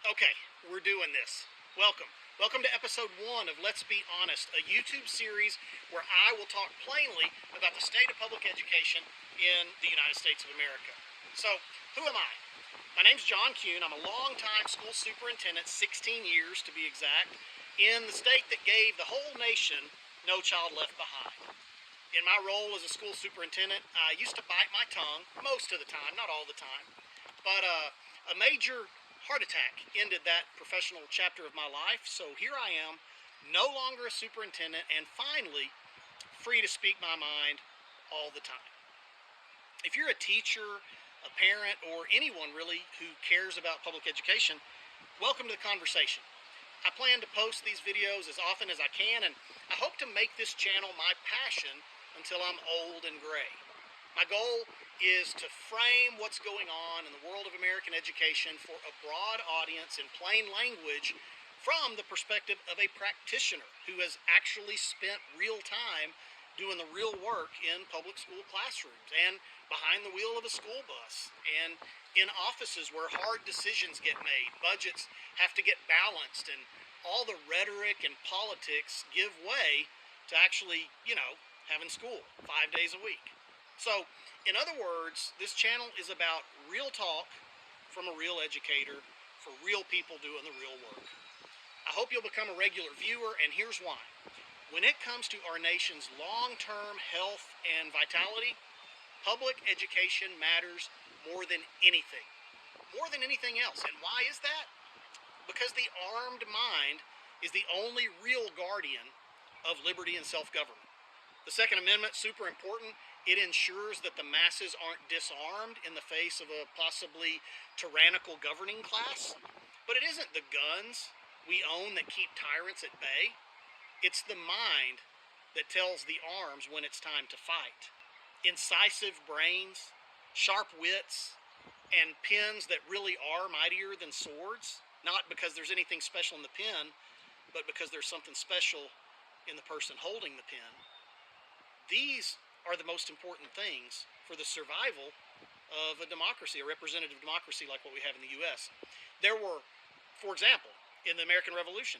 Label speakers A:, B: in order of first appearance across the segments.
A: Okay, we're doing this. Welcome. Welcome to episode 1 of Let's Be Honest, a YouTube series where I will talk plainly about the state of public education in the United States of America. So, who am I? My name's John Kuhn. I'm a longtime school superintendent, 16 years to be exact, in the state that gave the whole nation No Child Left Behind. In my role as a school superintendent, I used to bite my tongue most of the time, not all the time, but a major heart attack ended that professional chapter of my life. So here I am, no longer a superintendent, and finally free to speak my mind all the time. If you're a teacher, a parent, or anyone really who cares about public education, welcome to the conversation. I plan to post these videos as often as I can, and I hope to make this channel my passion until I'm old and gray. My goal is to frame what's going on in the world of American education for a broad audience in plain language from the perspective of a practitioner who has actually spent real time doing the real work in public school classrooms and behind the wheel of a school bus and in offices where hard decisions get made, budgets have to get balanced, and all the rhetoric and politics give way to actually, having school 5 days a week. So, in other words, this channel is about real talk from a real educator for real people doing the real work. I hope you'll become a regular viewer, and here's why. When it comes to our nation's long-term health and vitality, public education matters more than anything else. And why is that? Because the armed mind is the only real guardian of liberty and self-government. The Second Amendment, super important. It ensures that the masses aren't disarmed in the face of a possibly tyrannical governing class. But it isn't the guns we own that keep tyrants at bay. It's the mind that tells the arms when it's time to fight. Incisive brains, sharp wits, and pens that really are mightier than swords. Not because there's anything special in the pen, but because there's something special in the person holding the pen. These are the most important things for the survival of a democracy, a representative democracy like what we have in the U.S. There were, for example, in the American Revolution,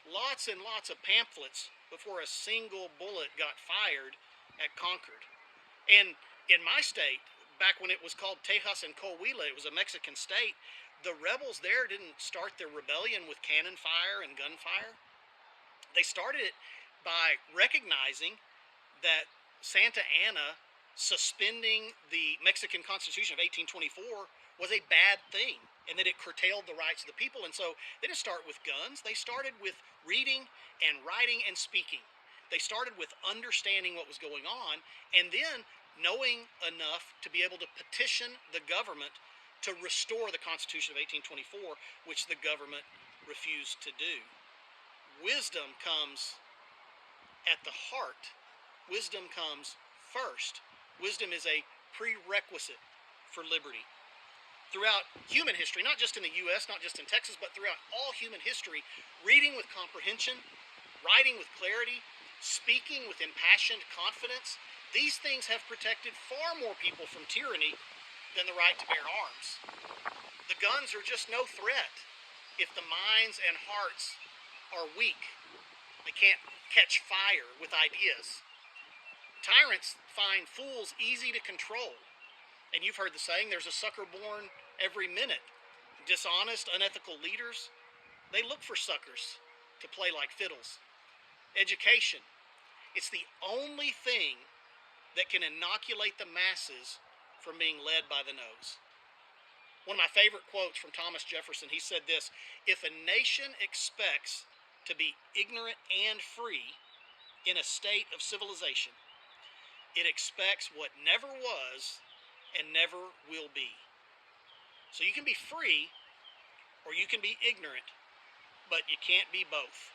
A: lots and lots of pamphlets before a single bullet got fired at Concord. And in my state, back when it was called Tejas and Coahuila, it was a Mexican state, the rebels there didn't start their rebellion with cannon fire and gunfire. They started it by recognizing that Santa Anna suspending the Mexican Constitution of 1824 was a bad thing and that it curtailed the rights of the people. And so they didn't start with guns. They started with reading and writing and speaking. They started with understanding what was going on and then knowing enough to be able to petition the government to restore the Constitution of 1824, which the government refused to do. Wisdom comes at the heart. Wisdom comes first. Wisdom is a prerequisite for liberty. Throughout human history, not just in the U.S., not just in Texas, but throughout all human history, reading with comprehension, writing with clarity, speaking with impassioned confidence, these things have protected far more people from tyranny than the right to bear arms. The guns are just no threat if the minds and hearts are weak. They can't catch fire with ideas. Tyrants find fools easy to control. And you've heard the saying, there's a sucker born every minute. Dishonest, unethical leaders, they look for suckers to play like fiddles. Education, it's the only thing that can inoculate the masses from being led by the nose. One of my favorite quotes from Thomas Jefferson, he said this: if a nation expects to be ignorant and free in a state of civilization, it expects what never was and never will be. So you can be free or you can be ignorant, but you can't be both.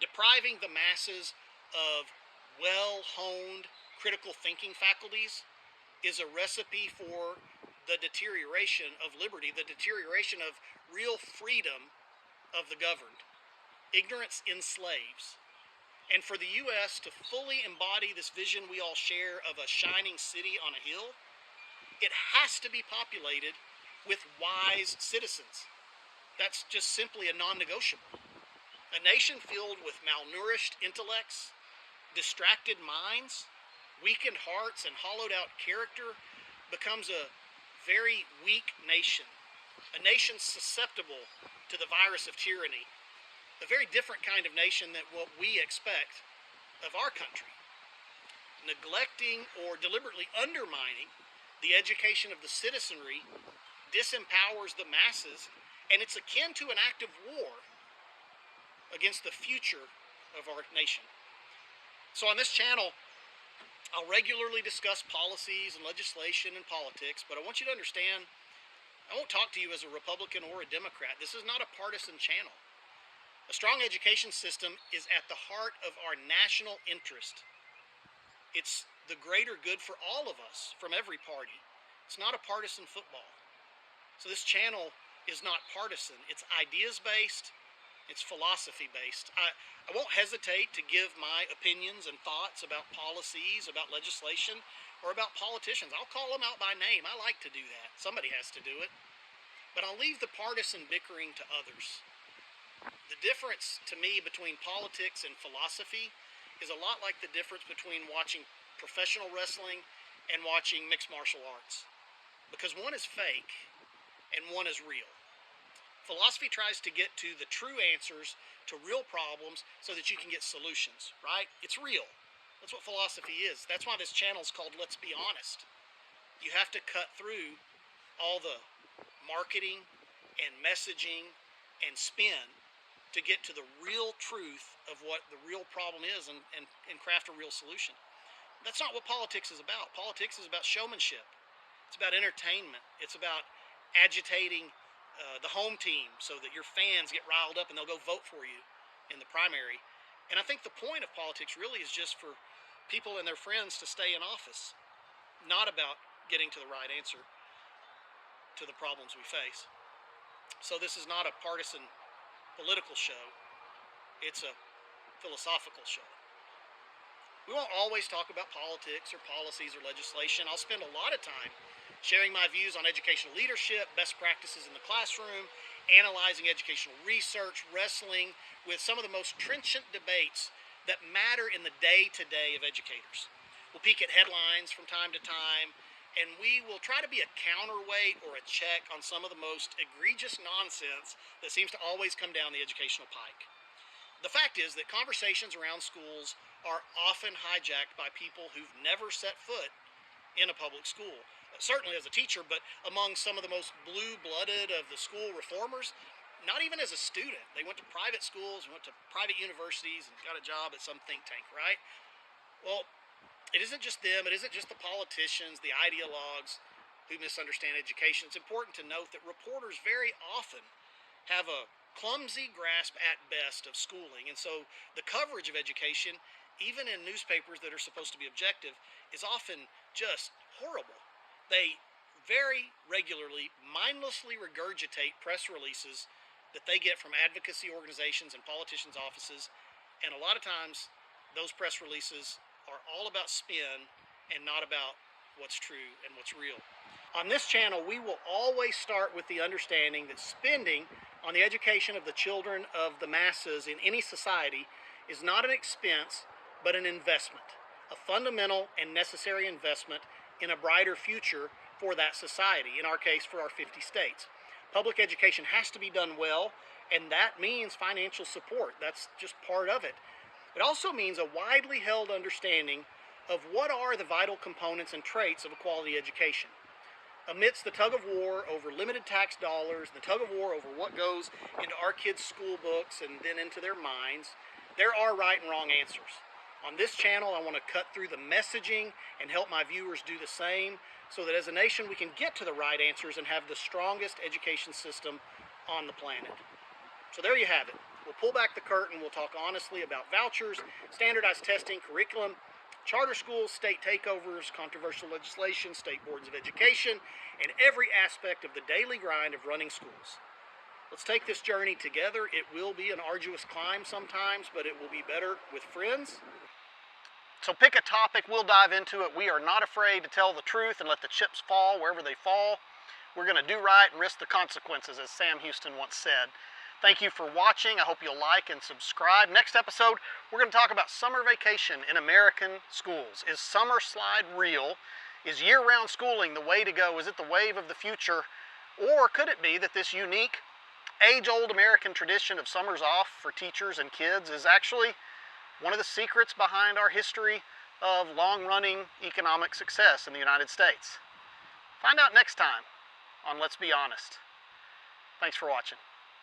A: Depriving the masses of well-honed critical thinking faculties is a recipe for the deterioration of liberty, the deterioration of real freedom of the governed. Ignorance enslaves. And for the U.S. to fully embody this vision we all share of a shining city on a hill, it has to be populated with wise citizens. That's just simply a non-negotiable. A nation filled with malnourished intellects, distracted minds, weakened hearts, and hollowed out character becomes a very weak nation. A nation susceptible to the virus of tyranny. A very different kind of nation than what we expect of our country. Neglecting or deliberately undermining the education of the citizenry disempowers the masses, and it's akin to an act of war against the future of our nation. So on this channel, I'll regularly discuss policies and legislation and politics, but I want you to understand, I won't talk to you as a Republican or a Democrat. This is not a partisan channel. A strong education system is at the heart of our national interest. It's the greater good for all of us from every party. It's not a partisan football. So this channel is not partisan. It's ideas-based. It's philosophy-based. I won't hesitate to give my opinions and thoughts about policies, about legislation, or about politicians. I'll call them out by name. I like to do that. Somebody has to do it. But I'll leave the partisan bickering to others. The difference to me between politics and philosophy is a lot like the difference between watching professional wrestling and watching mixed martial arts. Because one is fake and one is real. Philosophy tries to get to the true answers to real problems so that you can get solutions, right? It's real. That's what philosophy is. That's why this channel is called Let's Be Honest. You have to cut through all the marketing and messaging and spin to get to the real truth of what the real problem is and craft a real solution. That's not what politics is about. Politics is about showmanship. It's about entertainment. It's about agitating the home team so that your fans get riled up and they'll go vote for you in the primary. And I think the point of politics really is just for people and their friends to stay in office, not about getting to the right answer to the problems we face. So this is not a partisan political show. It's a philosophical show. We won't always talk about politics or policies or legislation. I'll spend a lot of time sharing my views on educational leadership, best practices in the classroom, analyzing educational research, wrestling with some of the most trenchant debates that matter in the day-to-day of educators. We'll peek at headlines from time to time, and we will try to be a counterweight or a check on some of the most egregious nonsense that seems to always come down the educational pike. The fact is that conversations around schools are often hijacked by people who've never set foot in a public school. Certainly as a teacher, but among some of the most blue-blooded of the school reformers, not even as a student. They went to private schools, went to private universities, and got a job at some think tank, right? Well, it isn't just them, it isn't just the politicians, the ideologues who misunderstand education. It's important to note that reporters very often have a clumsy grasp at best of schooling, and so the coverage of education, even in newspapers that are supposed to be objective, is often just horrible. They very regularly, mindlessly regurgitate press releases that they get from advocacy organizations and politicians' offices, and a lot of times those press releases are all about spin and not about what's true and what's real. On this channel, we will always start with the understanding that spending on the education of the children of the masses in any society is not an expense, but an investment, a fundamental and necessary investment in a brighter future for that society, in our case, for our 50 states. Public education has to be done well, and that means financial support. That's just part of it. It also means a widely held understanding of what are the vital components and traits of a quality education. Amidst the tug of war over limited tax dollars, the tug of war over what goes into our kids' school books and then into their minds, there are right and wrong answers. On this channel, I want to cut through the messaging and help my viewers do the same so that as a nation we can get to the right answers and have the strongest education system on the planet. So there you have it. We'll pull back the curtain. We'll talk honestly about vouchers, standardized testing, curriculum, charter schools, state takeovers, controversial legislation, state boards of education, and every aspect of the daily grind of running schools. Let's take this journey together. It will be an arduous climb sometimes, but it will be better with friends. So pick a topic, we'll dive into it. We are not afraid to tell the truth and let the chips fall wherever they fall. We're going to do right and risk the consequences, as Sam Houston once said. Thank you for watching. I hope you'll like and subscribe. Next episode, we're going to talk about summer vacation in American schools. Is summer slide real? Is year-round schooling the way to go? Is it the wave of the future? Or could it be that this unique, age-old American tradition of summers off for teachers and kids is actually one of the secrets behind our history of long-running economic success in the United States? Find out next time on Let's Be Honest. Thanks for watching.